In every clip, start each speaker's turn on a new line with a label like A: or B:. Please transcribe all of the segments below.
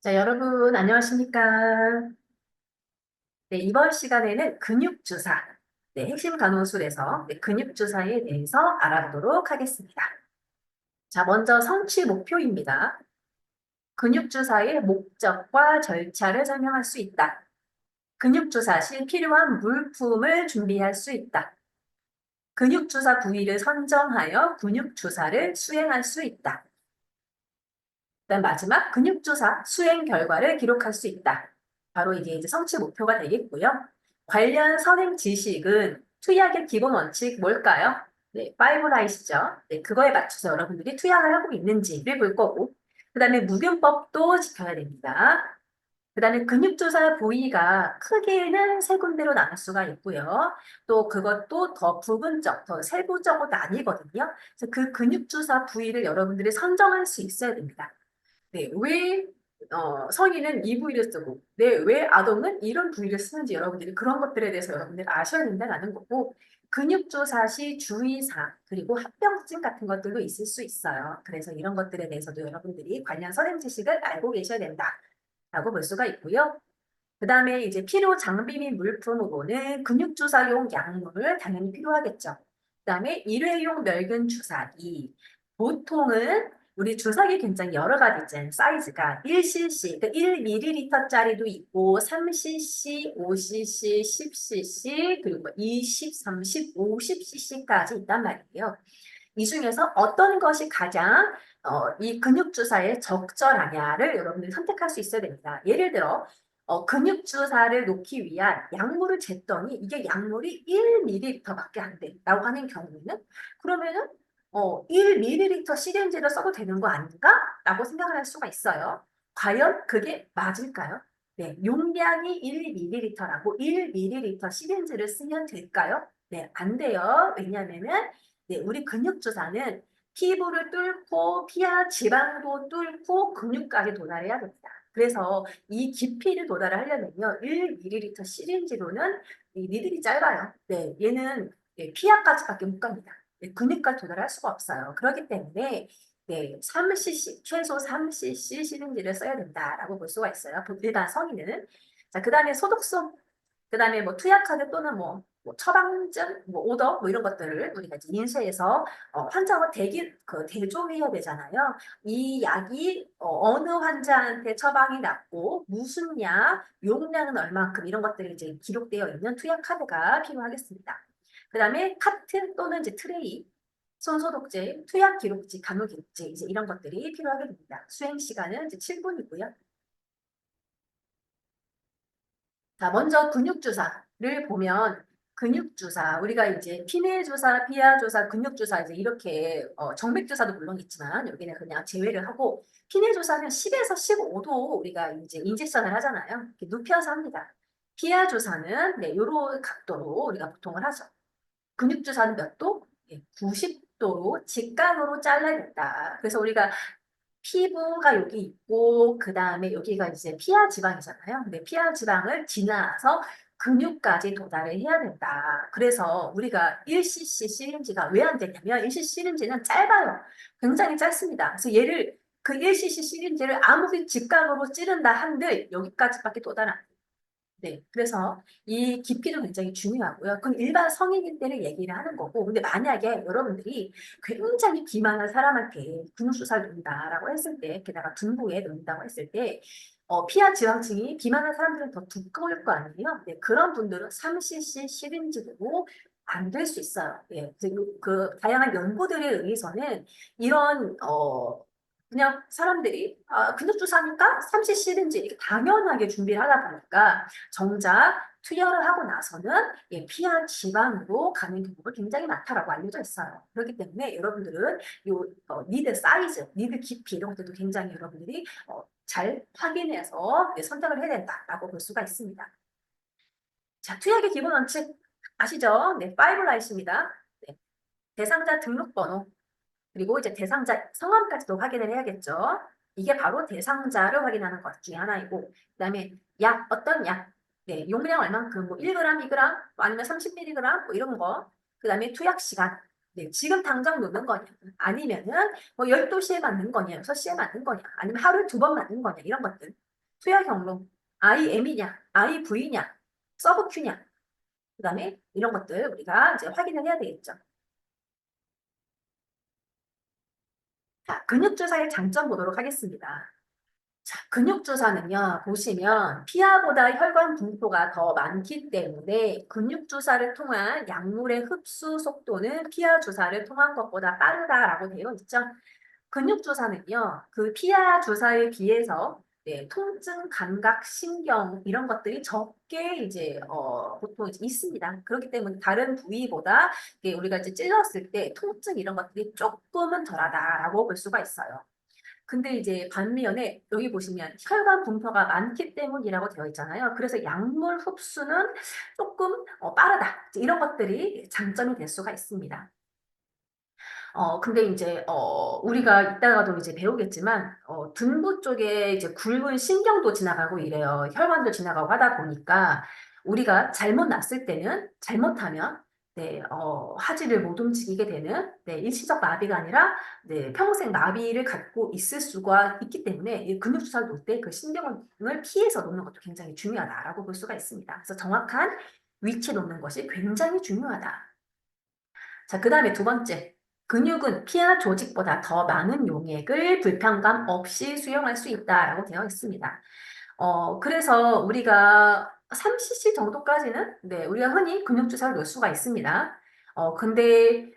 A: 자, 여러분, 안녕하십니까? 네, 이번 시간에는 근육주사, 네, 핵심 간호술에서 근육주사에 대해서 알아보도록 하겠습니다. 자, 먼저 성취 목표입니다. 근육주사의 목적과 절차를 설명할 수 있다. 근육주사 시 필요한 물품을 준비할 수 있다. 근육주사 부위를 선정하여 근육주사를 수행할 수 있다. 그다음 마지막 근육주사 수행 결과를 기록할 수 있다. 바로 이게 이제 성취 목표가 되겠고요. 관련 선행 지식은 투약의 기본 원칙 뭘까요? 네, 파이브라이시죠. 네, 그거에 맞춰서 여러분들이 투약을 하고 있는지를 볼 거고, 그 다음에 무균법도 지켜야 됩니다. 그 다음에 근육주사 부위가 크게는 세 군데로 나눌 수가 있고요. 또 그것도 더 부분적, 더 세부적으로 나뉘거든요. 그래서 그 근육주사 부위를 여러분들이 선정할 수 있어야 됩니다. 네, 왜 성인은 이 부위를 쓰고, 네, 왜 아동은 이런 부위를 쓰는지 여러분들이 그런 것들에 대해서 여러분들이 아셔야 된다는 거고, 근육조사 시 주의사항, 그리고 합병증 같은 것들도 있을 수 있어요. 그래서 이런 것들에 대해서도 여러분들이 관련 선행 지식을 알고 계셔야 된다라고 볼 수가 있고요. 그 다음에 이제 필요 장비 및 물품으로는 근육주사용 약물 당연히 필요하겠죠. 그 다음에 일회용 멸균 주사기. 보통은 우리 주사기 굉장히 여러 가지 있잖아요. 사이즈가 1cc, 그러니까 1ml짜리도 있고 3cc, 5cc, 10cc, 그리고 20, 30, 50cc까지 있단 말이에요. 이 중에서 어떤 것이 가장 이 근육주사에 적절하냐를 여러분들이 선택할 수 있어야 됩니다. 예를 들어 근육주사를 놓기 위한 약물을 쟀더니 이게 약물이 1ml밖에 안 돼라고 하는 경우에는 그러면은 1ml 시린지를 써도 되는 거 아닌가? 라고 생각을 할 수가 있어요. 과연 그게 맞을까요? 네, 용량이 1ml라고 1ml 시린지를 쓰면 될까요? 네, 안 돼요. 왜냐하면은 네, 우리 근육주사는 피부를 뚫고 피하 지방도 뚫고 근육까지 도달해야 됩니다. 그래서 이 깊이를 도달하려면요, 1ml 시린지로는 이 니들이 짧아요. 네, 얘는 피하까지밖에 못 갑니다. 네, 근육까지 도달할 수가 없어요. 그렇기 때문에 네, 3cc, 최소 3cc 시린지를 써야 된다라고 볼 수가 있어요. 일반 성인은. 자, 그 다음에 소독성, 그 다음에 뭐 투약카드 또는 뭐 처방전, 뭐 오더, 뭐 이런 것들을 우리가 이제 인쇄해서 환자와 대조해야 되잖아요. 이 약이 어느 환자한테 처방이 났고 무슨 약, 용량은 얼마큼 이런 것들이 이제 기록되어 있는 투약 카드가 필요하겠습니다. 그다음에 카트 또는 이제 트레이, 손소독제, 투약 기록지, 간호 기록지 이제 이런 것들이 필요하게 됩니다. 수행 시간은 이제 7분이고요. 자, 먼저 근육주사를 보면 근육주사, 우리가 이제 피내주사, 피하주사, 근육주사 이제 이렇게 정맥주사도 물론 있지만 여기는 그냥 제외를 하고 피내주사는 10에서 15도 우리가 이제 인젝션을 하잖아요. 이렇게 눕혀서 합니다. 피하주사는 네, 요런 각도로 우리가 보통을 하죠. 근육주사는 몇 도? 네, 90도로 직각으로 잘라낸다. 그래서 우리가 피부가 여기 있고 그 다음에 여기가 이제 피하 지방이잖아요. 근데 피하 지방을 지나서 근육까지 도달을 해야 된다. 그래서 우리가 1cc 시린지가 왜 안 되냐면 1cc 시린지는 짧아요. 굉장히 짧습니다. 그래서 얘를 그 1cc 시린지를 아무리 직각으로 찌른다 한들 여기까지밖에 도달 안 돼요. 네, 그래서 이 깊이도 굉장히 중요하고요. 그럼 일반 성인일 때를 얘기를 하는 거고, 근데 만약에 여러분들이 굉장히 비만한 사람한테 근육주사를 놓는다라고 했을 때, 게다가 둔부에 놓는다고 했을 때, 피하 지방층이 비만한 사람들은 더 두꺼울 거 아니에요? 네, 그런 분들은 3cc 시린지도 안 될 수 있어요. 예, 그 다양한 연구들에 의해서는 이런 그냥 사람들이 근육주사니까 3cc 이렇게 당연하게 준비를 하다 보니까 정작 투여를 하고 나서는 피하 지방으로 가는 경우가 굉장히 많다라고 알려져 있어요. 그렇기 때문에 여러분들은 요 니드 사이즈, 니드 깊이 이런 것들도 굉장히 여러분들이 잘 확인해서 선택을 해야 된다라고 볼 수가 있습니다. 자, 투약의 기본 원칙 아시죠? 네, 파이브 라이스입니다. 네, 대상자 등록번호 그리고 이제 대상자 성함까지도 확인을 해야겠죠. 이게 바로 대상자를 확인하는 것 중에 하나이고, 그다음에 약, 어떤 약, 네, 용량 얼만큼, 뭐 1g, 2g, 뭐 아니면 30mg, 뭐 이런 거, 그다음에 투약 시간, 네, 지금 당장 놓는 거냐, 아니면은 뭐 12시에 맞는 거냐, 6시에 맞는 거냐, 아니면 하루에 2번 맞는 거냐, 이런 것들. 투여 경로, IM이냐, IV냐, 서브큐냐, 그다음에 이런 것들 우리가 이제 확인을 해야 되겠죠. 자, 근육주사의 장점 보도록 하겠습니다. 자, 근육주사는요, 보시면 피하보다 혈관 분포가 더 많기 때문에 근육주사를 통한 약물의 흡수 속도는 피하 주사를 통한 것보다 빠르다라고 되어 있죠. 근육주사는요, 그 피하 주사에 비해서 네, 통증, 감각, 신경 이런 것들이 적게 이제 보통 이제 있습니다. 그렇기 때문에 다른 부위보다 우리가 이제 찔렀을 때 통증 이런 것들이 조금은 덜하다라고 볼 수가 있어요. 근데 이제 반면에 여기 보시면 혈관 분포가 많기 때문이라고 되어 있잖아요. 그래서 약물 흡수는 조금 빠르다. 이런 것들이 장점이 될 수가 있습니다. 근데 이제, 우리가 이따가도 이제 배우겠지만, 등부 쪽에 이제 굵은 신경도 지나가고 이래요. 혈관도 지나가고 하다 보니까, 우리가 잘못 났을 때는, 잘못하면, 네, 하지를 못 움직이게 되는, 네, 일시적 마비가 아니라, 네, 평생 마비를 갖고 있을 수가 있기 때문에, 이 근육주사를 놓을 때 그 신경을 피해서 놓는 것도 굉장히 중요하다라고 볼 수가 있습니다. 그래서 정확한 위치에 놓는 것이 굉장히 중요하다. 자, 그 다음에 두 번째. 근육은 피하 조직보다 더 많은 용액을 불편감 없이 수용할 수 있다라고 되어 있습니다. 그래서 우리가 3cc 정도까지는 네, 우리가 흔히 근육주사를 놓을 수가 있습니다. 근데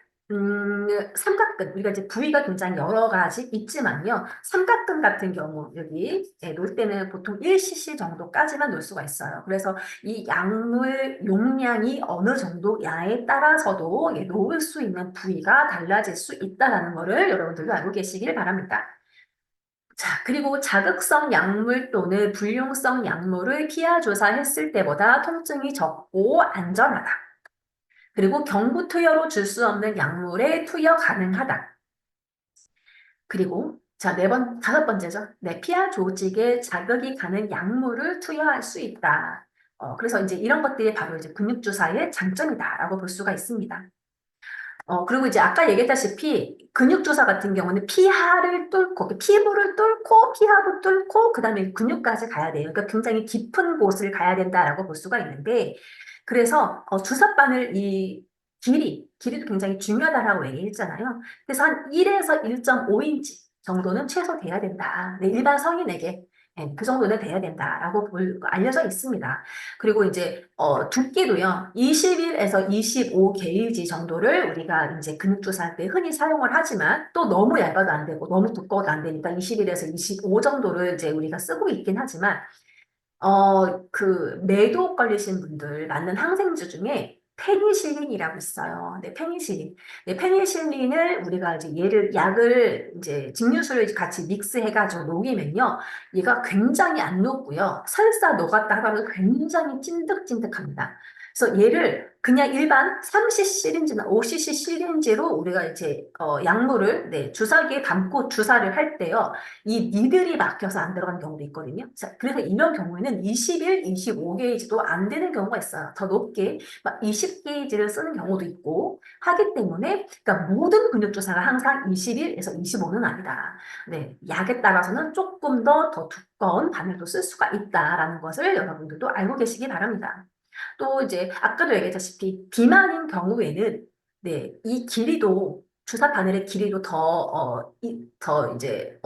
A: 삼각근 우리가 이제 부위가 굉장히 여러 가지 있지만요. 삼각근 같은 경우 여기 놓을 때는 보통 1cc 정도까지만 놓을 수가 있어요. 그래서 이 약물 용량이 어느 정도야에 따라서도 놓을 수 있는 부위가 달라질 수 있다는 것을 여러분들도 알고 계시길 바랍니다. 자, 그리고 자극성 약물 또는 불용성 약물을 피하 조사했을 때보다 통증이 적고 안전하다. 그리고 경구 투여로 줄 수 없는 약물에 투여 가능하다. 그리고 자, 다섯 번째죠. 네, 피하 조직에 자극이 가는 약물을 투여할 수 있다. 그래서 이제 이런 것들이 바로 이제 근육주사의 장점이다라고 볼 수가 있습니다. 그리고 이제 아까 얘기했다시피 근육주사 같은 경우는 피하를 뚫고, 피부를 뚫고, 피하부 뚫고, 그 다음에 근육까지 가야 돼요. 그러니까 굉장히 깊은 곳을 가야 된다라고 볼 수가 있는데, 그래서 주사바늘 이 길이도 굉장히 중요하다라고 얘기했잖아요. 그래서 한 1에서 1.5인치 정도는 최소 돼야 된다. 네, 일반 성인에게. 그 정도는 돼야 된다라고 알려져 있습니다. 그리고 이제 두께도요, 21에서 25 게이지 정도를 우리가 이제 근육주사할 때 흔히 사용을 하지만 또 너무 얇아도 안 되고 너무 두꺼워도 안 되니까 21에서 25 정도를 이제 우리가 쓰고 있긴 하지만 그 매도 걸리신 분들 맞는 항생제 중에 페니실린이라고 있어요. 네, 페니실린. 네, 페니실린을 우리가 이제 약을 이제 증류수를 같이 믹스해가지고 녹이면요. 얘가 굉장히 안 녹고요. 설사 녹았다 하더라도 굉장히 찐득찐득합니다. 그래서 얘를 그냥 일반 3cc 시린지나 5cc 시린지로 우리가 이제 약물을 네, 주사기에 담고 주사를 할 때요. 이 니들이 막혀서 안 들어가는 경우도 있거든요. 자, 그래서 이런 경우에는 21, 25 게이지도 안 되는 경우가 있어요. 더 높게 막 20 게이지를 쓰는 경우도 있고 하기 때문에 그러니까 모든 근육 주사가 항상 21에서 25는 아니다. 네, 약에 따라서는 조금 더 두꺼운 바늘도 쓸 수가 있다라는 것을 여러분들도 알고 계시기 바랍니다. 또 이제 아까도 얘기했다시피 비만인 경우에는 네, 이 길이도 주사 바늘의 길이도 더 이제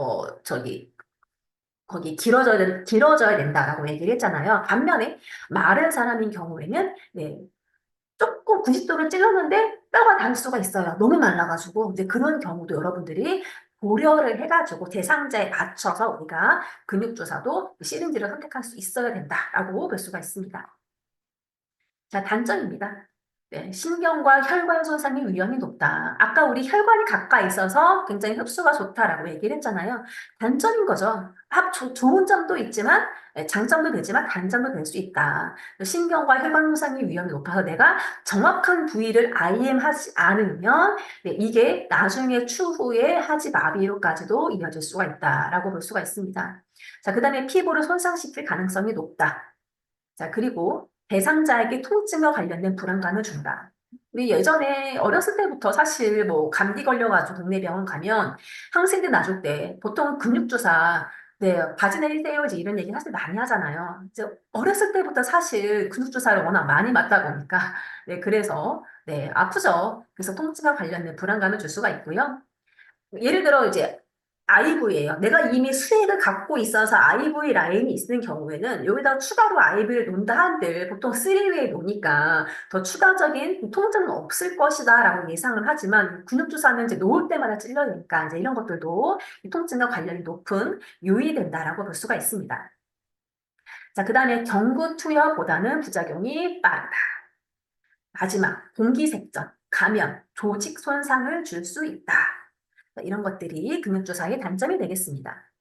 A: 거기 길어져야 된다라고 얘기를 했잖아요. 반면에 마른 사람인 경우에는 네, 조금 90도를 찔렀는데 뼈가 닿을 수가 있어요. 너무 말라가지고 이제 그런 경우도 여러분들이 고려를 해가지고 대상자에 맞춰서 우리가 근육주사도 시린지를 선택할 수 있어야 된다라고 볼 수가 있습니다. 자, 단점입니다. 네, 신경과 혈관 손상의 위험이 높다. 아까 우리 혈관이 가까이 있어서 굉장히 흡수가 좋다라고 얘기를 했잖아요. 단점인 거죠. 좋은 점도 있지만, 장점도 되지만 단점도 될 수 있다. 신경과 혈관 손상의 위험이 높아서 내가 정확한 부위를 IM하지 않으면 네, 이게 나중에 추후에 하지 마비로까지도 이어질 수가 있다라고 볼 수가 있습니다. 자, 그 다음에 피부를 손상시킬 가능성이 높다. 자, 그리고 대상자에게 통증과 관련된 불안감을 준다. 우리 예전에 어렸을 때부터 사실 뭐 감기 걸려가지고 동네 병원 가면 항생제 놔줄 때 보통 근육주사 네, 바지 내리세요. 이제 이런 얘기 사실 많이 하잖아요. 이제 어렸을 때부터 사실 근육 주사를 워낙 많이 맞다 보니까, 네, 그래서, 네, 아프죠. 그래서 통증과 관련된 불안감을 줄 수가 있고요. 예를 들어 이제 IV예요. 내가 이미 수액을 갖고 있어서 IV 라인이 있는 경우에는 여기다 추가로 IV를 놓는다 한들 보통 3웨이 놓으니까 더 추가적인 통증은 없을 것이다라고 예상을 하지만 근육주사는 이제 놓을 때마다 찔러니까 이제 이런 것들도 이 통증과 관련이 높은 요인이 된다라고 볼 수가 있습니다. 자, 그 다음에 경구 투여보다는 부작용이 빠르다. 마지막 공기색전, 감염, 조직 손상을 줄 수 있다. 이런 것들이 근육주사의 단점이 되겠습니다.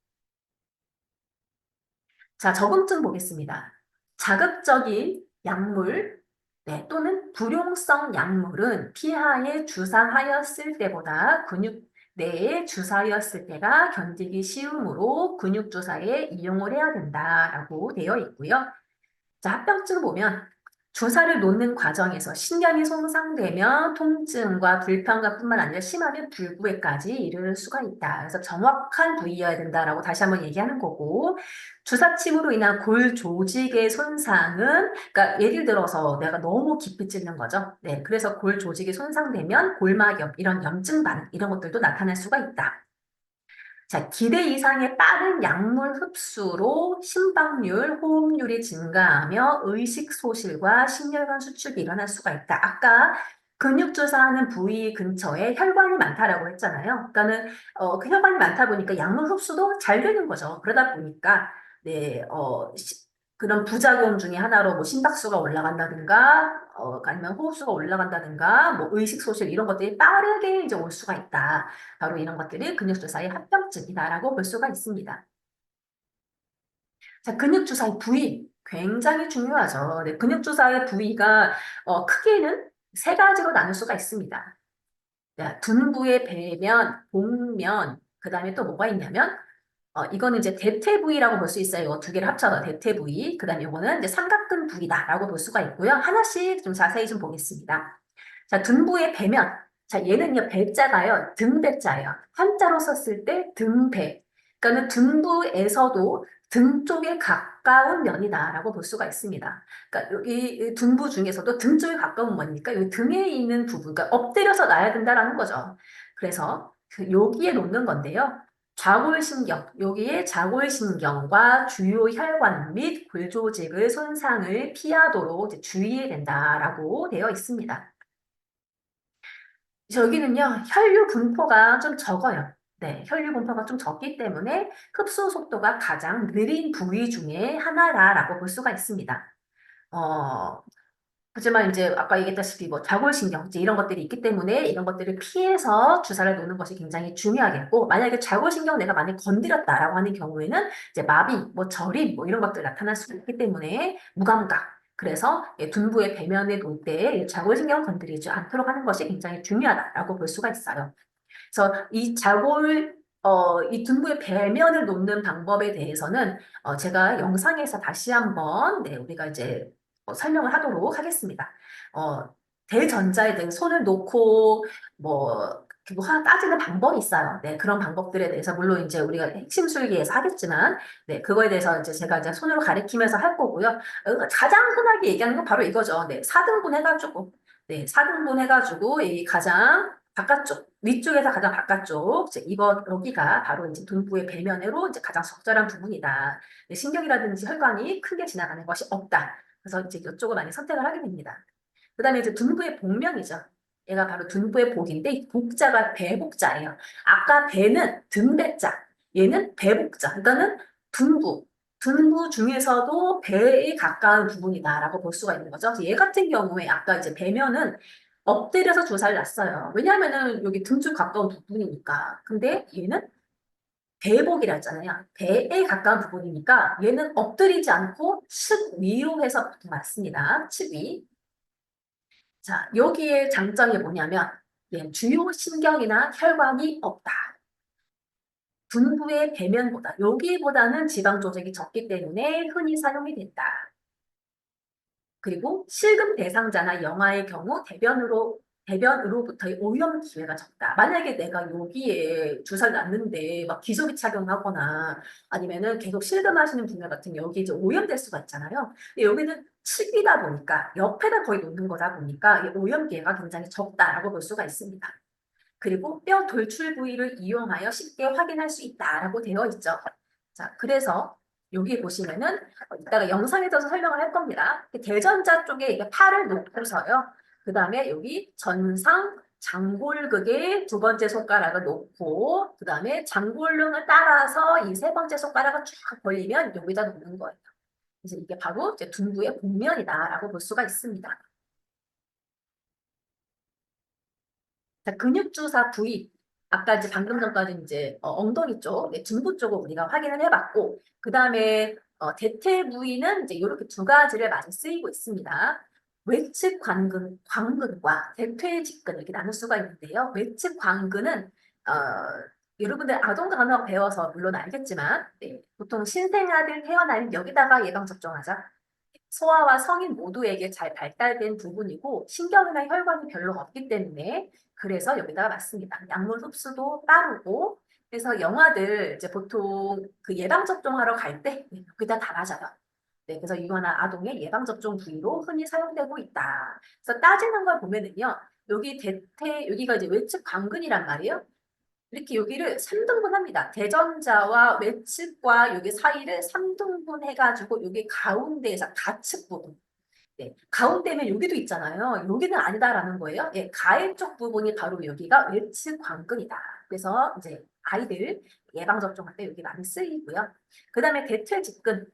A: 자, 적응증 보겠습니다. 자극적인 약물, 네, 또는 불용성 약물은 피하에 주사하였을 때보다 근육 내에 주사하였을 때가 견디기 쉬우므로 근육주사에 이용을 해야 된다라고 되어 있고요. 자, 합병증 보면 주사를 놓는 과정에서 신경이 손상되면 통증과 불편감 뿐만 아니라 심하면 불구에까지 이를 수가 있다. 그래서 정확한 부위여야 된다라고 다시 한번 얘기하는 거고, 주사침으로 인한 골 조직의 손상은, 그러니까 예를 들어서 내가 너무 깊이 찔는 거죠. 네, 그래서 골 조직이 손상되면 골막염, 이런 염증 반응, 이런 것들도 나타날 수가 있다. 자, 기대 이상의 빠른 약물 흡수로 심박률, 호흡률이 증가하며 의식 소실과 심혈관 수축이 일어날 수가 있다. 아까 근육 주사하는 부위 근처에 혈관이 많다라고 했잖아요. 그러니까는 그 혈관이 많다 보니까 약물 흡수도 잘 되는 거죠. 그러다 보니까 네, 그런 부작용 중에 하나로 뭐 심박수가 올라간다든가 아니면 호흡수가 올라간다든가 뭐 의식 소실 이런 것들이 빠르게 이제 올 수가 있다. 바로 이런 것들이 근육주사의 합병증이다라고 볼 수가 있습니다. 자, 근육주사의 부위 굉장히 중요하죠. 네, 근육주사의 부위가 크게는 세 가지로 나눌 수가 있습니다. 자, 둔부의 배면, 복면, 그 다음에 또 뭐가 있냐면 이거는 이제 대퇴 부위라고 볼 수 있어요. 이거 두 개를 합쳐서 대퇴 부위. 그 다음에 이거는 이제 삼각근 부위다라고 볼 수가 있고요. 하나씩 좀 자세히 좀 보겠습니다. 자, 둔부의 배면. 자, 얘는요, 배자가요, 등배자예요. 한자로 썼을 때 등배. 그러니까는 둔부에서도 등 쪽에 가까운 면이다라고 볼 수가 있습니다. 그러니까 이 둔부 중에서도 등 쪽에 가까운 뭐니까 이 등에 있는 부분, 그러니까 엎드려서 놔야 된다라는 거죠. 그래서 여기에 놓는 건데요. 좌골신경, 여기에 좌골신경과 주요 혈관 및 골조직의 손상을 피하도록 이제 주의해야 된다라고 되어 있습니다. 여기는요, 혈류 분포가 좀 적어요. 네, 혈류 분포가 좀 적기 때문에 흡수 속도가 가장 느린 부위 중에 하나다라고 볼 수가 있습니다. 어, 하지만 이제 아까 얘기했다시피 뭐 좌골신경 이제 이런 것들이 있기 때문에 이런 것들을 피해서 주사를 놓는 것이 굉장히 중요하겠고 만약에 좌골신경 내가 많이 건드렸다라고 하는 경우에는 이제 마비, 뭐 저림 뭐 이런 것들 나타날 수 있기 때문에 무감각 그래서 둔부의 배면에 놓을 때 좌골신경 건드리지 않도록 하는 것이 굉장히 중요하다라고 볼 수가 있어요. 그래서 이 둔부의 배면을 놓는 방법에 대해서는 제가 영상에서 다시 한번 네, 우리가 이제 설명을 하도록 하겠습니다. 어, 대전자에 대해 손을 놓고 뭐 하나 따지는 방법이 있어요. 네, 그런 방법들에 대해서 물론 이제 우리가 핵심 술기에서 하겠지만, 네, 그거에 대해서 이제 제가 이제 손으로 가리키면서 할 거고요. 가장 흔하게 얘기하는 건 바로 이거죠. 네, 4등분 해가지고, 네, 4등분 해가지고 이 가장 바깥쪽, 위쪽에서 가장 바깥쪽, 이제 여기가 바로 이제 둔부의 배면으로 이제 가장 적절한 부분이다. 네, 신경이라든지 혈관이 크게 지나가는 것이 없다. 그래서 이제 이쪽을 많이 선택을 하게 됩니다. 그 다음에 이제 둔부의 복면이죠. 얘가 바로 둔부의 복인데, 이 복자가 배복자예요. 아까 배는 등배자, 얘는 배복자. 그러니까는 둔부. 둔부 중에서도 배에 가까운 부분이다라고 볼 수가 있는 거죠. 얘 같은 경우에 아까 이제 배면은 엎드려서 주사를 놨어요. 왜냐하면은 여기 등 쪽 가까운 부분이니까. 근데 얘는 배복이라 했잖아요. 배에 가까운 부분이니까 얘는 엎드리지 않고 측 위로 해서 보통 맞습니다. 측 위. 자, 여기에 장점이 뭐냐면 주요 신경이나 혈관이 없다. 둔부의 배면보다 여기보다는 지방 조직이 적기 때문에 흔히 사용이 된다. 그리고 실금 대상자나 영아의 경우 대변으로 대변으로부터의 오염 기회가 적다. 만약에 내가 여기에 주사를 놨는데 막 기저귀 착용하거나 아니면은 계속 실금하시는 분들 같은 경우 여기 이제 오염될 수가 있잖아요. 근데 여기는 칩이다 보니까 옆에다 거의 놓는 거다 보니까 이 오염 기회가 굉장히 적다라고 볼 수가 있습니다. 그리고 뼈 돌출 부위를 이용하여 쉽게 확인할 수 있다라고 되어 있죠. 자, 그래서 여기 보시면은 이따가 영상에 떠서 설명을 할 겁니다. 대전자 쪽에 이게 팔을 놓고서요. 그 다음에 여기 전상 장골극의 두 번째 손가락을 놓고 그 다음에 장골릉을 따라서 이 세 번째 손가락을 쫙 벌리면 여기다 놓는 거예요. 그래서 이게 바로 이제 둔부의 복면이다라고 볼 수가 있습니다. 자, 근육주사 부위. 아까 이제 방금 전까지 이제 엉덩이 쪽, 네, 둔부 쪽을 우리가 확인을 해봤고, 그 다음에 대퇴 부위는 이제 이렇게 두 가지를 많이 쓰이고 있습니다. 외측 광근과 대퇴 직근 이렇게 나눌 수가 있는데요. 외측 광근은 여러분들 아동 간호 배워서 물론 알겠지만, 네, 보통 신생아들 태어나면 여기다가 예방 접종하자. 소아와 성인 모두에게 잘 발달된 부분이고 신경이나 혈관이 별로 없기 때문에 그래서 여기다가 맞습니다. 약물 흡수도 빠르고 그래서 영아들 이제 보통 그 예방 접종하러 갈 때 여기다 다 맞아요. 네, 그래서 이거는 아동의 예방 접종 부위로 흔히 사용되고 있다. 그래서 따지는 걸 보면은요, 여기 대퇴 여기가 이제 외측 광근이란 말이에요. 이렇게 여기를 3등분 합니다. 대전자와 외측과 여기 사이를 3등분 해가지고 여기 가운데에서 가측 부분. 네, 가운데면 여기도 있잖아요. 여기는 아니다라는 거예요. 예, 가해 쪽 부분이 바로 여기가 외측 광근이다. 그래서 이제 아이들 예방 접종할 때 여기 많이 쓰이고요. 그 다음에 대퇴직근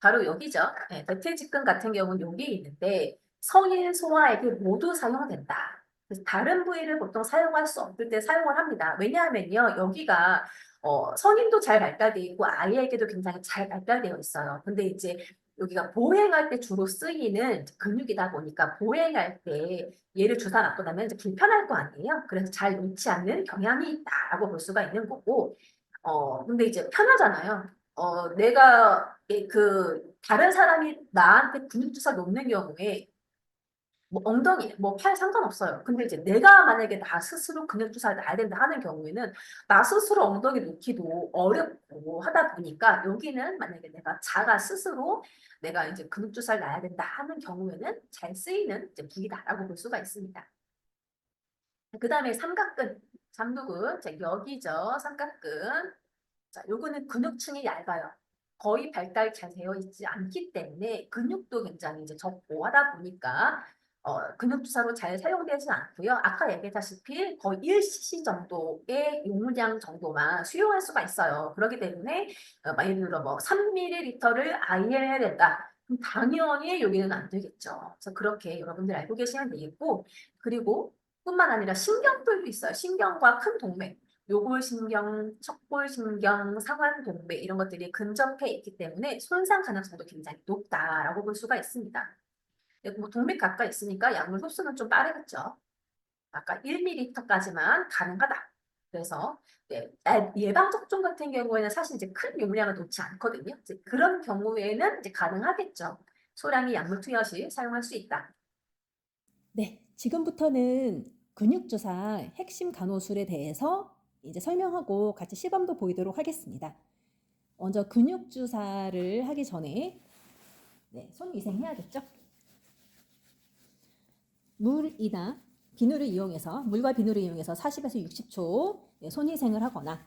A: 바로 여기죠. 네, 대퇴직근 같은 경우는 여기 있는데 성인 소아에게 모두 사용된다. 그래서 다른 부위를 보통 사용할 수 없을 때 사용을 합니다. 왜냐하면요, 여기가 성인도 잘 발달되어 있고 아이에게도 굉장히 잘 발달되어 있어요. 근데 이제 여기가 보행할 때 주로 쓰이는 근육이다 보니까 보행할 때 얘를 주사 맞고 나면 이제 불편할 거 아니에요. 그래서 잘 놓지 않는 경향이 있다라고 볼 수가 있는 거고, 근데 이제 편하잖아요. 내가 그 다른 사람이 나한테 근육 주사 놓는 경우에 뭐 엉덩이, 뭐 팔 상관없어요. 근데 이제 내가 만약에 나 스스로 근육 주사를 놔야 된다 하는 경우에는 나 스스로 엉덩이 놓기도 어렵고 하다 보니까 여기는 만약에 내가 자가 스스로 내가 이제 근육 주사를 놔야 된다 하는 경우에는 잘 쓰이는 이제 부위다라고 볼 수가 있습니다. 그 다음에 삼각근, 잠두근, 자, 여기죠. 삼각근. 자, 요거는 근육층이 얇아요. 거의 발달이 잘 되어 있지 않기 때문에 근육도 굉장히 이제 적고 하다 보니까 근육 주사로 잘 사용되지 않고요. 아까 얘기했다시피 거의 1cc 정도의 용량 정도만 수용할 수가 있어요. 그렇기 때문에 예를 들어 뭐 3ml를 IM 해야 된다. 그럼 당연히 여기는 안 되겠죠. 그래서 그렇게 여러분들 알고 계시면 되겠고 그리고 뿐만 아니라 신경들도 있어요. 신경과 큰 동맥. 요골신경, 척골신경, 상완동맥 이런 것들이 근접해 있기 때문에 손상 가능성도 굉장히 높다라고 볼 수가 있습니다. 뭐 동맥 가까이 있으니까 약물 흡수는 좀 빠르겠죠. 아까 1ml까지만 가능하다. 그래서 네, 예방접종 같은 경우에는 사실 이제 큰 용량을 놓지 않거든요. 이제 그런 경우에는 이제 가능하겠죠. 소량의 약물 투여 시 사용할 수 있다.
B: 네, 지금부터는 근육주사 핵심 간호술에 대해서 이제 설명하고 같이 시범도 보이도록 하겠습니다. 먼저 근육주사를 하기 전에 손 위생해야겠죠? 물과 비누를 이용해서 40에서 60초 손 위생을 하거나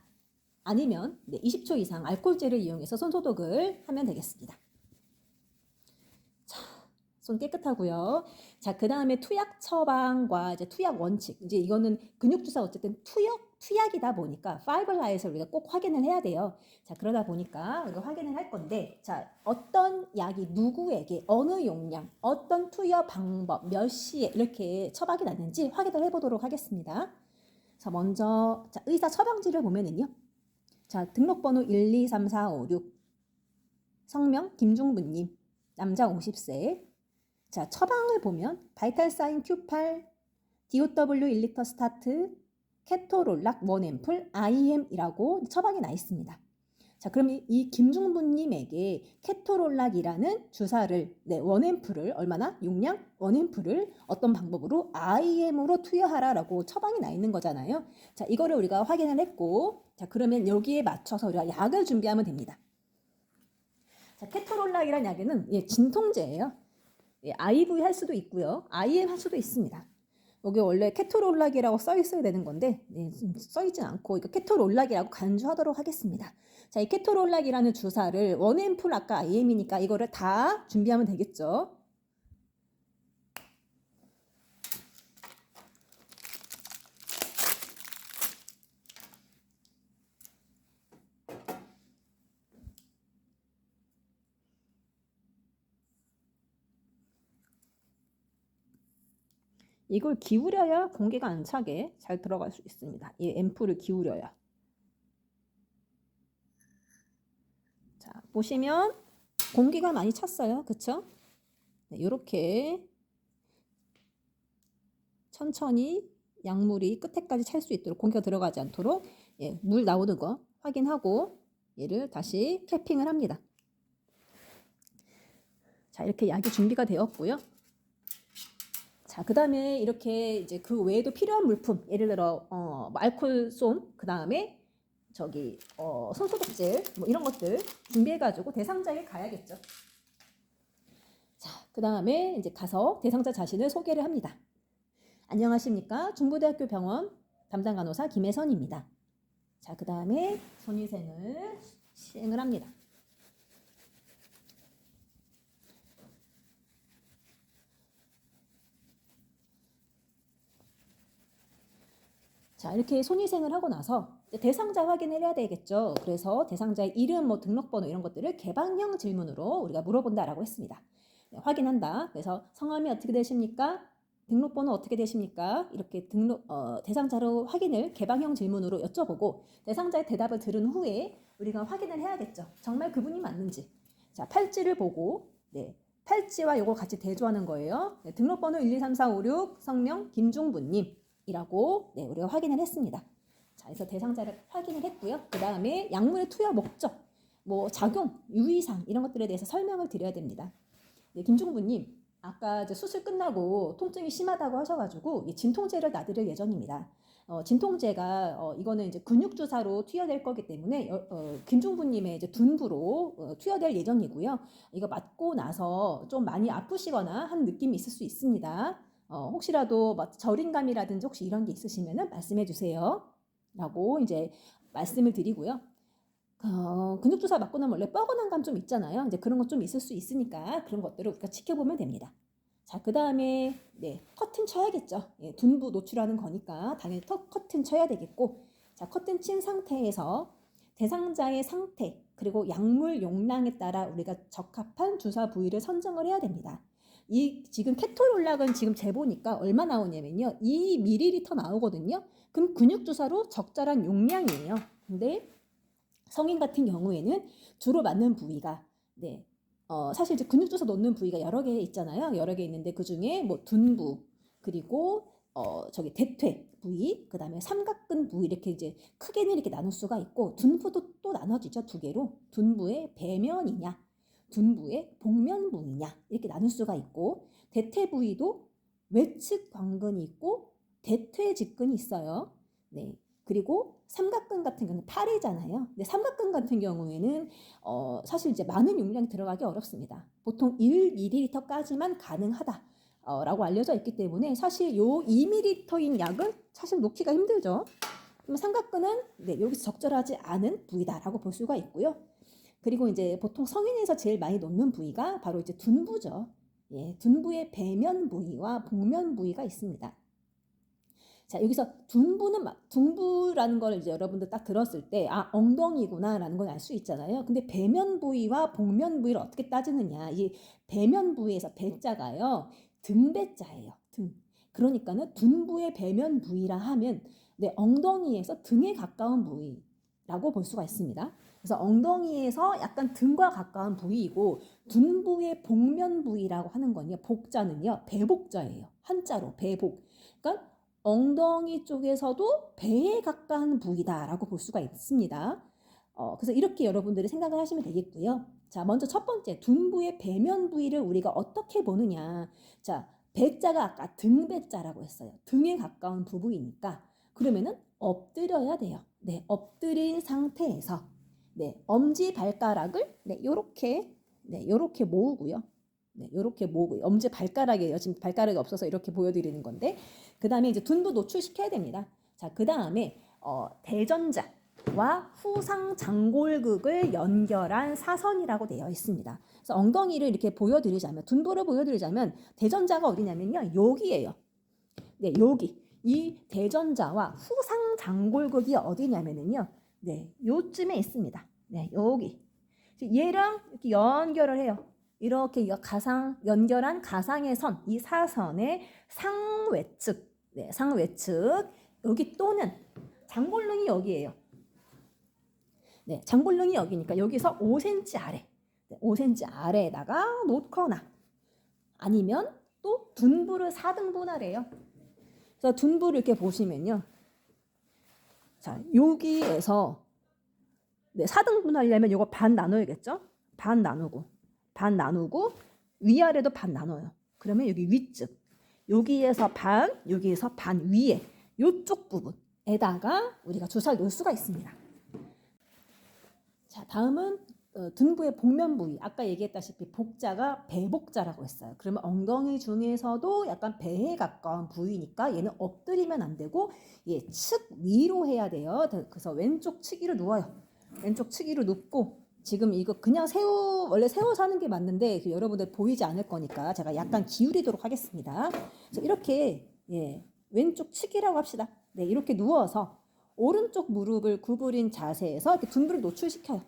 B: 아니면 20초 이상 알코올젤을 이용해서 손 소독을 하면 되겠습니다. 손 깨끗하고요. 자, 그 다음에 투약 처방과 이제 투약 원칙. 이제 이거는 근육주사 어쨌든 투약이다 보니까 파이블라에서 우리가 꼭 확인을 해야 돼요. 자, 그러다 보니까 우리가 확인을 할 건데, 자, 어떤 약이 누구에게 어느 용량, 어떤 투여 방법, 몇 시에 이렇게 처방이 났는지 확인을 해보도록 하겠습니다. 자, 먼저 자, 의사 처방지를 보면은요. 자, 등록번호 1, 2, 3, 4, 5, 6. 성명 김중부님. 남자 50세. 자, 처방을 보면 바이탈사인 Q8, DOW 1리터 스타트, 케토롤락 1앰플, IM이라고 처방이 나 있습니다. 자, 그럼 이 김중부님에게 케토롤락이라는 주사를, 네, 원앰플을 얼마나? 용량 원앰플을 어떤 방법으로 IM으로 투여하라라고 처방이 나 있는 거잖아요. 자, 이거를 우리가 확인을 했고, 자, 그러면 여기에 맞춰서 우리가 약을 준비하면 됩니다. 자, 케토롤락이라는 약에는 진통제예요. IV 할 수도 있고요. IM 할 수도 있습니다. 여기 원래 케토롤락이라고 써 있어야 되는 건데 써 있진 않고 이거 케토롤락이라고 간주하도록 하겠습니다. 자, 이 케토롤락이라는 주사를 원앰플 아까 IM이니까 이거를 다 준비하면 되겠죠. 이걸 기울여야 공기가 안 차게 잘 들어갈 수 있습니다. 이 앰플을 기울여야. 자, 보시면 공기가 많이 찼어요. 그쵸? 네, 이렇게 천천히 약물이 끝에까지 찰 수 있도록 공기가 들어가지 않도록 물 나오는 거 확인하고 얘를 다시 캡핑을 합니다. 자, 이렇게 약이 준비가 되었고요. 자, 그 다음에 이렇게 이제 그 외에도 필요한 물품, 예를 들어 알코올솜, 그 다음에 저기 손소독제 뭐 이런 것들 준비해가지고 대상자에 가야겠죠. 자, 그 다음에 이제 가서 대상자 자신을 소개를 합니다. 안녕하십니까? 중부대학교 병원 담당 간호사 김혜선입니다. 자, 그 다음에 손위생을 시행을 합니다. 자, 이렇게 손위생을 하고 나서 대상자 확인을 해야 되겠죠. 그래서 대상자의 이름, 뭐 등록번호 이런 것들을 개방형 질문으로 우리가 물어본다라고 했습니다. 네, 확인한다. 그래서 성함이 어떻게 되십니까? 등록번호 어떻게 되십니까? 이렇게 대상자로 확인을 개방형 질문으로 여쭤보고 대상자의 대답을 들은 후에 우리가 확인을 해야겠죠. 정말 그분이 맞는지. 자, 팔찌를 보고 네, 팔찌와 이걸 같이 대조하는 거예요. 네, 등록번호 1, 2, 3, 4, 5, 6 성명 김중부님 이라고 우리가 확인을 했습니다. 자, 그래서 대상자를 확인을 했고요. 그 다음에 약물의 투여 목적, 뭐 작용, 유의사항 이런 것들에 대해서 설명을 드려야 됩니다. 네, 김중부님, 아까 이제 수술 끝나고 통증이 심하다고 하셔가지고 진통제를 놔드릴 예정입니다. 진통제가 이거는 이제 근육 주사로 투여될 거기 때문에 김중부님의 이제 둔부로 투여될 예정이고요. 이거 맞고 나서 좀 많이 아프시거나 한 느낌이 있을 수 있습니다. 혹시라도 저림감이라든지 혹시 이런 게 있으시면은 말씀해 주세요. 라고 이제 말씀을 드리고요. 근육 주사 맞고 나면 원래 뻐근한 감 좀 있잖아요. 이제 그런 것 좀 있을 수 있으니까 그런 것들을 우리가 지켜보면 됩니다. 자, 그 다음에 커튼 쳐야겠죠. 둔부 노출하는 거니까 당연히 커튼 쳐야 되겠고, 자, 커튼 친 상태에서 대상자의 상태 그리고 약물 용량에 따라 우리가 적합한 주사 부위를 선정을 해야 됩니다. 이 지금 케토롤락은 지금 재보니까 얼마 나오냐면요, 2ml 나오거든요. 그럼 근육 주사로 적절한 용량이에요. 근데 성인 같은 경우에는 주로 맞는 부위가 사실 이제 근육 주사 놓는 부위가 여러 개 있잖아요. 여러 개 있는데 그 중에 뭐 둔부 그리고 저기 대퇴 부위, 그 다음에 삼각근 부위 이렇게 이제 크게는 이렇게 나눌 수가 있고, 둔부도 또 나눠지죠. 두 개로. 둔부의 배면이냐, 둔부의 복면 부위냐 이렇게 나눌 수가 있고, 대퇴 부위도 외측 광근이 있고 대퇴 직근이 있어요. 네. 그리고 삼각근 같은 경우는 팔이잖아요. 근데 삼각근 같은 경우에는 사실 이제 많은 용량이 들어가기 어렵습니다. 보통 1ml까지만 가능하다. 라고 알려져 있기 때문에 사실 요 2ml인 약은 사실 놓기가 힘들죠. 그럼 삼각근은 여기서 적절하지 않은 부위다라고 볼 수가 있고요. 그리고 이제 보통 성인에서 제일 많이 놓는 부위가 바로 이제 둔부죠. 둔부의 배면 부위와 복면 부위가 있습니다. 자, 여기서 둔부라는 걸 이제 여러분들 딱 들었을 때, 엉덩이구나라는 걸 알 수 있잖아요. 근데 배면 부위와 복면 부위를 어떻게 따지느냐. 이 배면 부위에서 배자가요, 등배자예요. 등. 그러니까는 둔부의 배면 부위라 하면 엉덩이에서 등에 가까운 부위라고 볼 수가 있습니다. 그래서 엉덩이에서 약간 등과 가까운 부위이고, 둔부의 복면 부위라고 하는 건요, 복자는요, 배복자예요. 한자로 배복. 그러니까 엉덩이 쪽에서도 배에 가까운 부위다라고 볼 수가 있습니다. 그래서 이렇게 여러분들이 생각을 하시면 되겠고요. 자, 먼저 첫 번째, 둔부의 배면 부위를 우리가 어떻게 보느냐. 자, 배자가 아까 등배자라고 했어요. 등에 가까운 부부이니까 그러면은 엎드려야 돼요. 네, 엎드린 상태에서 네, 엄지 발가락을 요렇게 모으고요. 네, 요렇게 모으고 엄지 발가락이에요. 지금 발가락이 없어서 이렇게 보여드리는 건데 그 다음에 이제 둔부 노출시켜야 됩니다. 자, 그 다음에 대전자와 후상 장골극을 연결한 사선이라고 되어 있습니다. 그래서 엉덩이를 이렇게 보여드리자면 둔부를 보여드리자면 대전자가 어디냐면요. 여기예요. 네, 여기 이 대전자와 후상 장골극이 어디냐면은요. 네, 요쯤에 있습니다. 네, 여기 얘랑 이렇게 연결을 해요. 이렇게 연결한 가상의 선, 이 사선의 상외측, 네, 상외측 여기 또는 장골릉이 여기예요. 네, 장골릉이 여기니까 여기서 5cm 아래, 네, 5cm 아래에다가 놓거나 아니면 또 둔부를 4등분하래요. 그래서 둔부를 이렇게 보시면요. 자, 여기에서 네, 4등분 하려면 이거 반 나눠야겠죠? 반 나누고 위아래도 반 나눠요. 그러면 여기 위쪽 여기에서 반 위에 이쪽 부분에다가 우리가 주사를 놓을 수가 있습니다. 자, 다음은 등부의 복면 부위. 아까 얘기했다시피 복자가 배복자라고 했어요. 그러면 엉덩이 중에서도 약간 배에 가까운 부위니까 얘는 엎드리면 안 되고 측 위로 해야 돼요. 그래서 왼쪽 측위로 누워요. 왼쪽 측위로 눕고 지금 이거 그냥 원래 세워서 하는 게 맞는데 여러분들 보이지 않을 거니까 제가 약간 기울이도록 하겠습니다. 그래서 이렇게 왼쪽 측이라고 합시다. 네, 이렇게 누워서 오른쪽 무릎을 구부린 자세에서 이렇게 둔부를 노출시켜요.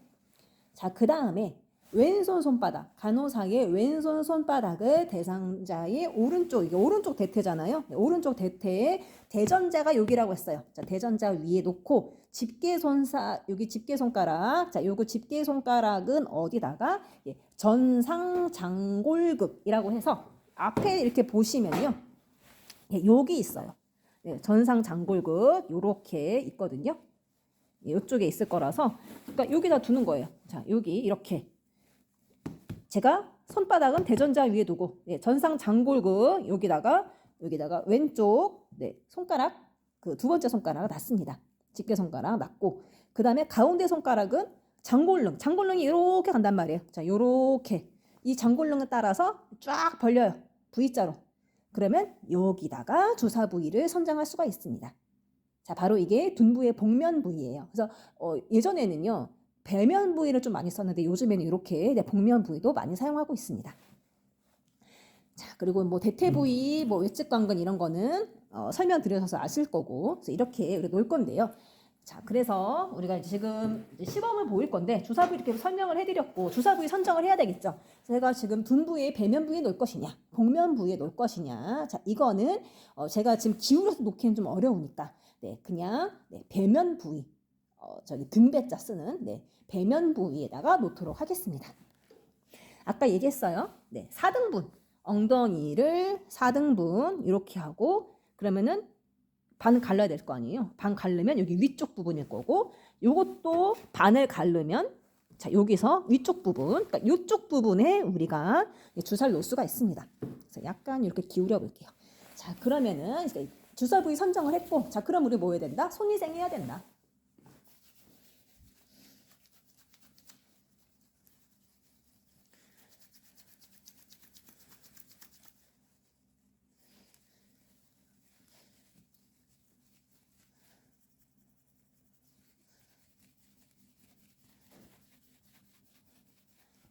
B: 자, 그 다음에 왼손 손바닥, 간호사의 왼손 손바닥을 대상자의 이게 오른쪽 대퇴잖아요. 네, 오른쪽 대퇴에 대전자가 여기라고 했어요. 자, 대전자 위에 놓고 여기 집게손가락. 자, 요거 집게손가락은 어디다가 전상장골극이라고 해서 앞에 이렇게 보시면요. 여기 있어요. 네, 전상장골극 요렇게 있거든요. 이쪽에 있을 거라서 그러니까 여기다 두는 거예요. 자, 여기 이렇게 제가 손바닥은 대전자 위에 두고 전상장골극 여기다가 왼쪽 손가락 그 두 번째 손가락을 놨습니다. 집게손가락 놨고 그 다음에 가운데 손가락은 장골릉이 이렇게 간단 말이에요. 자, 요렇게 이 장골릉을 따라서 쫙 벌려요. V자로. 그러면 여기다가 주사 부위를 선정할 수가 있습니다. 자, 바로 이게 둔부의 복면 부위예요. 그래서 예전에는요. 배면 부위를 좀 많이 썼는데 요즘에는 이렇게 복면 부위도 많이 사용하고 있습니다. 자, 그리고 뭐 대퇴 부위, 뭐 외측 관근 이런 거는 설명드려서 아실 거고 그래서 이렇게 우리가 놓을 건데요. 자, 그래서 우리가 지금 시범을 보일 건데 주사 부위 이렇게 설명을 해드렸고 주사 부위 선정을 해야 되겠죠. 제가 지금 둔부의 배면 부위에 놓을 것이냐, 복면 부위에 놓을 것이냐. 자, 이거는 제가 지금 기울여서 놓기는 좀 어려우니까 그냥 배면 부위, 저기 등배자 쓰는 배면 부위에다가 놓도록 하겠습니다. 아까 얘기했어요. 4등분. 엉덩이를 4등분 이렇게 하고 그러면은 반을 갈라야 될 거 아니에요. 반 갈르면 여기 위쪽 부분일 거고 요것도 반을 갈르면 자, 여기서 위쪽 부분, 그러니까 이쪽 부분에 우리가 주사를 놓을 수가 있습니다. 그래서 약간 이렇게 기울여 볼게요. 자, 그러면은 이제 주사 부위 선정을 했고 자, 그럼 우리 뭐 해야 된다? 손위생해야 된다.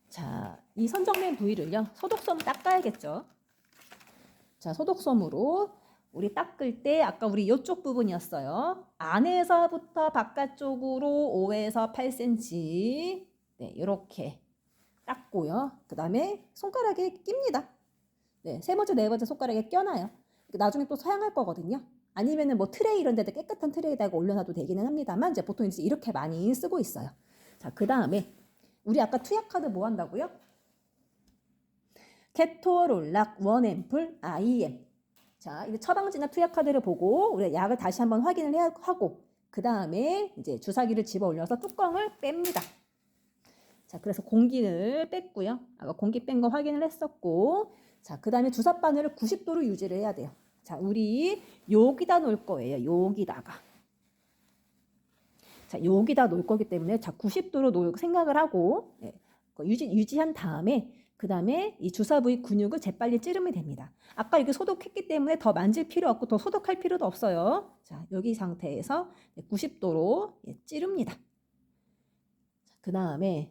B: 자, 이 선정된 부위를요. 소독솜 닦아야겠죠. 자, 소독솜으로 우리 닦을 때 아까 우리 이쪽 부분이었어요. 안에서부터 바깥쪽으로 5에서 8cm 이렇게 닦고요. 그 다음에 손가락에 낍니다. 세 번째, 네 번째 손가락에 껴놔요. 나중에 또 사용할 거거든요. 아니면은 뭐 트레이 이런 데다 깨끗한 트레이에다가 올려놔도 되기는 합니다만 이제 보통 이제 이렇게 많이 쓰고 있어요. 자, 그 다음에 우리 아까 투약 카드 뭐 한다고요? 케토롤락, 원앰플, IM. 자, 이제 처방지나 투약 카드를 보고 우리 약을 다시 한번 확인을 하고 그 다음에 이제 주사기를 집어 올려서 뚜껑을 뺍니다. 자, 그래서 공기를 뺐고요. 아까 공기 뺀 거 확인을 했었고, 자, 그 다음에 주사 바늘을 90도로 유지를 해야 돼요. 자, 우리 여기다 놓을 거예요. 여기다가. 자, 여기다 놓을 거기 때문에 자, 90도로 놓을 생각을 하고 유지한 다음에 그 다음에 이 주사 부위 근육을 재빨리 찌르면 됩니다. 아까 이게 소독했기 때문에 더 만질 필요 없고 더 소독할 필요도 없어요. 자, 여기 상태에서 90도로 찌릅니다. 그 다음에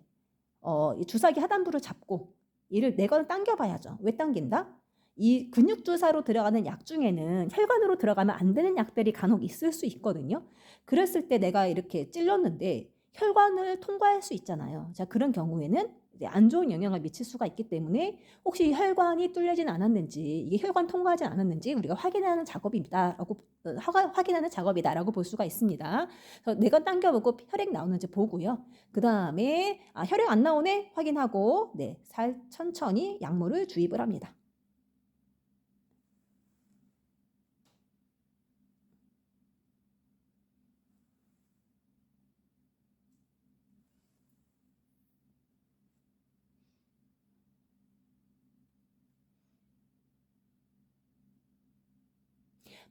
B: 이 주사기 하단부를 잡고 이를 내건을 당겨봐야죠. 왜 당긴다? 이 근육 주사로 들어가는 약 중에는 혈관으로 들어가면 안 되는 약들이 간혹 있을 수 있거든요. 그랬을 때 내가 이렇게 찔렀는데 혈관을 통과할 수 있잖아요. 자, 그런 경우에는 이제 안 좋은 영향을 미칠 수가 있기 때문에 혹시 혈관이 뚫리진 않았는지 이게 혈관 통과하지 않았는지 우리가 확인하는 작업이다라고 확인하는 작업이다라고 볼 수가 있습니다. 그래서 내건 당겨보고 혈액 나오는지 보고요. 그 다음에 혈액 안 나오네 확인하고 천천히 약물을 주입을 합니다.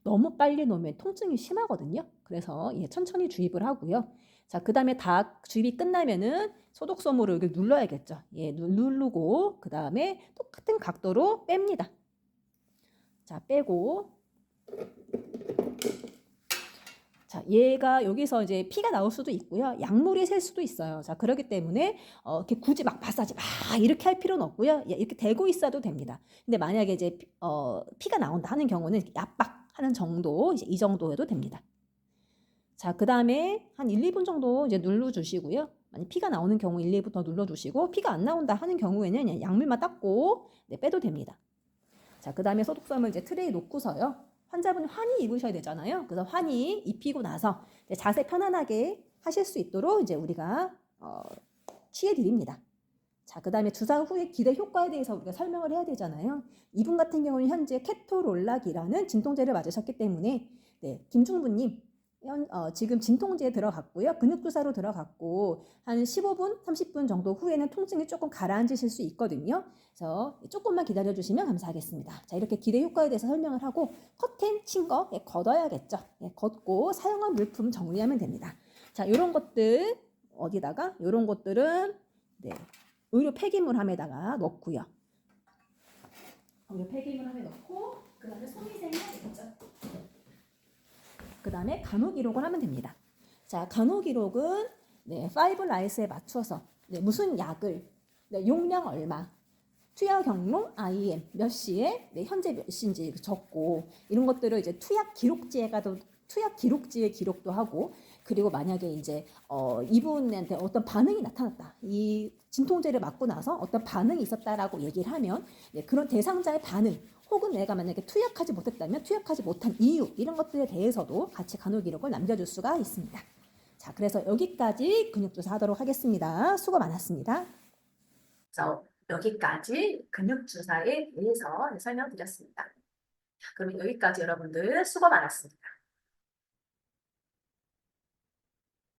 B: 너무 빨리 놓으면 통증이 심하거든요. 그래서 천천히 주입을 하고요. 자, 그 다음에 다 주입이 끝나면은 소독솜으로 여기 눌러야겠죠. 누르고 그 다음에 똑같은 각도로 뺍니다. 자, 빼고 자, 얘가 여기서 이제 피가 나올 수도 있고요. 약물이 셀 수도 있어요. 자, 그렇기 때문에 이렇게 굳이 막 마사지 막 이렇게 할 필요는 없고요. 이렇게 대고 있어도 됩니다. 근데 만약에 이제 피가 나온다 하는 경우는 압박하는 정도, 이제 이 정도여도 됩니다. 자, 그 다음에 한 1, 2분 정도 이제 눌러주시고요. 만약 피가 나오는 경우 1, 2분 더 눌러주시고 피가 안 나온다 하는 경우에는 그냥 약물만 닦고 빼도 됩니다. 자, 그 다음에 소독솜을 이제 트레이에 놓고서요. 환자분이 환히 입으셔야 되잖아요. 그래서 환히 입히고 나서 자세 편안하게 하실 수 있도록 이제 우리가 취해 드립니다. 자, 그 다음에 주사 후의 기대 효과에 대해서 우리가 설명을 해야 되잖아요. 이분 같은 경우는 현재 케토롤락이라는 진통제를 맞으셨기 때문에 김중부님 지금 진통제에 들어갔고요. 근육주사로 들어갔고 한 15분, 30분 정도 후에는 통증이 조금 가라앉으실 수 있거든요. 그래서 조금만 기다려주시면 감사하겠습니다. 자, 이렇게 기대 효과에 대해서 설명을 하고 커튼 친 거 걷어야겠죠. 걷고 사용한 물품 정리하면 됩니다. 자, 이런 것들 어디다가 이런 것들은 의료 폐기물함에다가 넣고요. 의료 폐기물함에 넣고 그 다음에 손위생 해야겠죠. 그 다음에 간호 기록을 하면 됩니다. 자, 간호 기록은 파이브 라이스에 맞춰서 무슨 약을 용량 얼마 투약 경로 IM 몇 시에 현재 몇 시인지 적고 이런 것들을 이제 투약 기록지에 가도 투약 기록지에 기록도 하고 그리고 만약에 이제 이분한테 어떤 반응이 나타났다. 이 진통제를 맞고 나서 어떤 반응이 있었다라고 얘기를 하면 그런 대상자의 반응 혹은 내가 만약에 투약하지 못했다면 투약하지 못한 이유 이런 것들에 대해서도 같이 간호 기록을 남겨줄 수가 있습니다. 자, 그래서 여기까지 근육조사 하도록 하겠습니다. 수고 많았습니다.
A: 그래서 여기까지 근육주사에 대해서 설명드렸습니다. 그럼 여기까지 여러분들 수고 많았습니다.